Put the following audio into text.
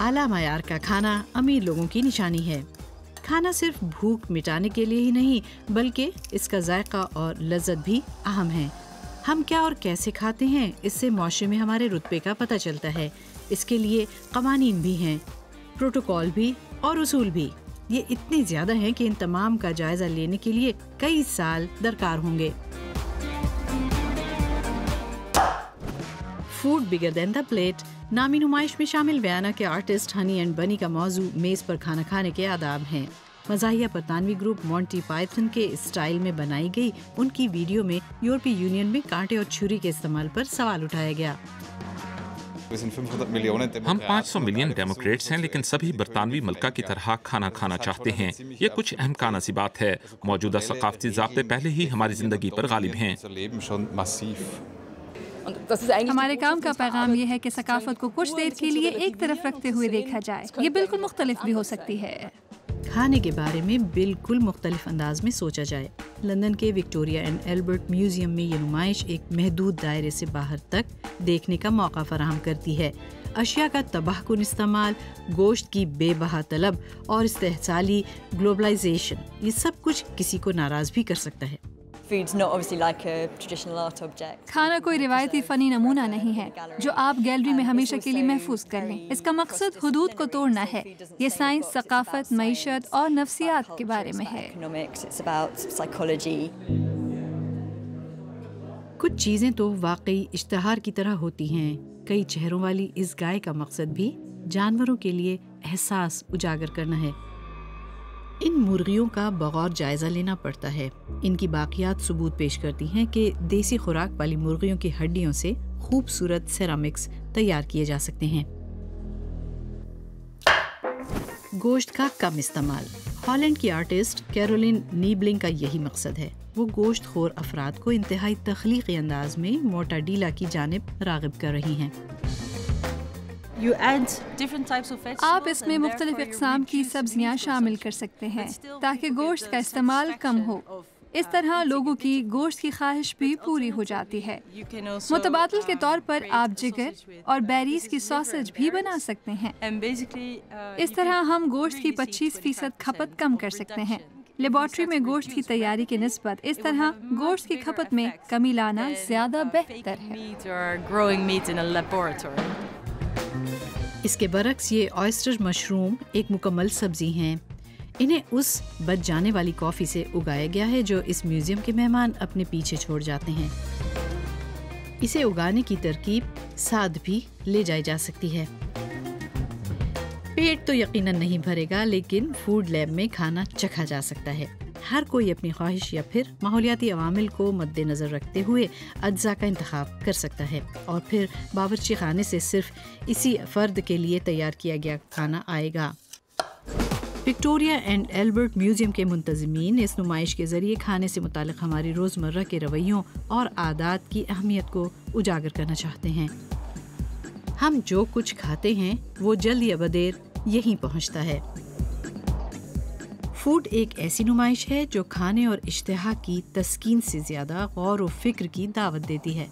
आला मायार का खाना अमीर लोगों की निशानी है। खाना सिर्फ भूख मिटाने के लिए ही नहीं बल्कि इसका जायका और लज्जत भी अहम है। हम क्या और कैसे खाते हैं इससे माशरे में हमारे रुतबे का पता चलता है। इसके लिए कवानीन भी हैं, प्रोटोकॉल भी और उसूल भी। ये इतने ज़्यादा हैं कि इन तमाम का जायज़ा लेने के लिए कई साल दरकार होंगे। Food bigger than the plate नामी नुमाइश में शामिल वियना के आर्टिस्ट हनी एंड बनी का मौजू मेज़ पर खाना खाने के आदाब हैं। मज़ाहिया बरतानवी ग्रुप मॉन्टी पाइथन के स्टाइल में बनाई गई उनकी वीडियो में यूरोपीय यूनियन में कांटे और छुरी के इस्तेमाल पर सवाल उठाया गया। हम 500 मिलियन डेमोक्रेट्स हैं, लेकिन सभी बरतानवी मल्का की तरह खाना खाना चाहते हैं। ये कुछ अहम काना सी बात है। मौजूदा सकाफती ज़ाब्ते पहले ही हमारी ज़िंदगी पर गालिब हैं। हमारे काम का पैगाम ये है कि सकाफत को कुछ देर के लिए एक तरफ रखते हुए देखा जाए। ये बिल्कुल मुख्तलिफ भी हो सकती है। खाने के बारे में बिल्कुल मुख्तलिफ अंदाज में सोचा जाए। लंदन के विक्टोरिया एंड एल्बर्ट म्यूजियम में ये नुमाइश एक महदूद दायरे से बाहर तक देखने का मौका फराहम करती है। अशिया का तबाहकुन इस्तेमाल, गोश्त की बेबहा तलब और इस्तेहसाली ग्लोबलाइजेशन, ये सब कुछ किसी को नाराज़ भी कर सकता है। खाना कोई रिवायती फ़नी नमूना नहीं है जो आप गैलरी में हमेशा के लिए महफूज कर लें। इसका मकसद हुदूद को तोड़ना है। ये साइंस, सकाफत, मईशत और नफ्सियात के बारे में है। कुछ चीज़ें तो वाकई इश्तहार की तरह होती हैं। कई चेहरों वाली इस गाय का मकसद भी जानवरों के लिए एहसास उजागर करना है। इन मुर्गियों का बगौर जायज़ा लेना पड़ता है। इनकी बाकियात सबूत पेश करती हैं कि देसी खुराक वाली मुर्गियों की हड्डियों से खूबसूरत सेरामिक्स तैयार किए जा सकते हैं। गोश्त का कम इस्तेमाल। हॉलैंड की आर्टिस्ट कैरोलिन नीबलिंग का यही मकसद है। वो गोश्त खोर अफराद को इंतहाई तख्लीकी अंदाज में मोर्टाडेला की जानिब राग़िब कर रही हैं। आप इसमें मुख्तलिफ इक़साम की सब्जियां शामिल कर सकते हैं ताकि गोश्त का इस्तेमाल कम हो। इस तरह लोगों की गोश्त की ख्वाहिश भी पूरी हो जाती है। मुतबादिल के तौर पर आप जिगर और बेरीज की सॉसेज भी बना सकते हैं। इस तरह हम गोश्त की 25% खपत कम कर सकते हैं। लेबॉर्ट्री में गोश्त की तैयारी की निस्बत इस तरह गोश्त की खपत में कमी लाना ज़्यादा बेहतर है। इसके बरक्स ये ऑयस्टर मशरूम एक मुकम्मल सब्जी हैं। इन्हें उस बच जाने वाली कॉफ़ी से उगाया गया है जो इस म्यूज़ियम के मेहमान अपने पीछे छोड़ जाते हैं। इसे उगाने की तरकीब साथ भी ले जाई जा सकती है। पेट तो यकीनन नहीं भरेगा, लेकिन फूड लैब में खाना चखा जा सकता है। हर कोई अपनी ख्वाहिश या फिर माहौलियाती अवामिल को मद्देनज़र रखते हुए अज्जा का इंतखाब कर सकता है और फिर बावर्ची खाने से सिर्फ इसी फ़र्द के लिए तैयार किया गया खाना आएगा। विक्टोरिया एंड एल्बर्ट म्यूज़ियम के मुंतज़मीन इस नुमाइश के ज़रिए खाने से मुतालिक हमारी रोज़मर्रा के रवैयों और आदात की अहमियत को उजागर करना चाहते हैं। हम जो कुछ खाते हैं वो जल्द या बदेर यहीं पहुँचता है। फूड एक ऐसी नुमाइश है जो खाने और इश्तिहा की तस्कीन से ज़्यादा गौर व फिक्र की दावत देती है।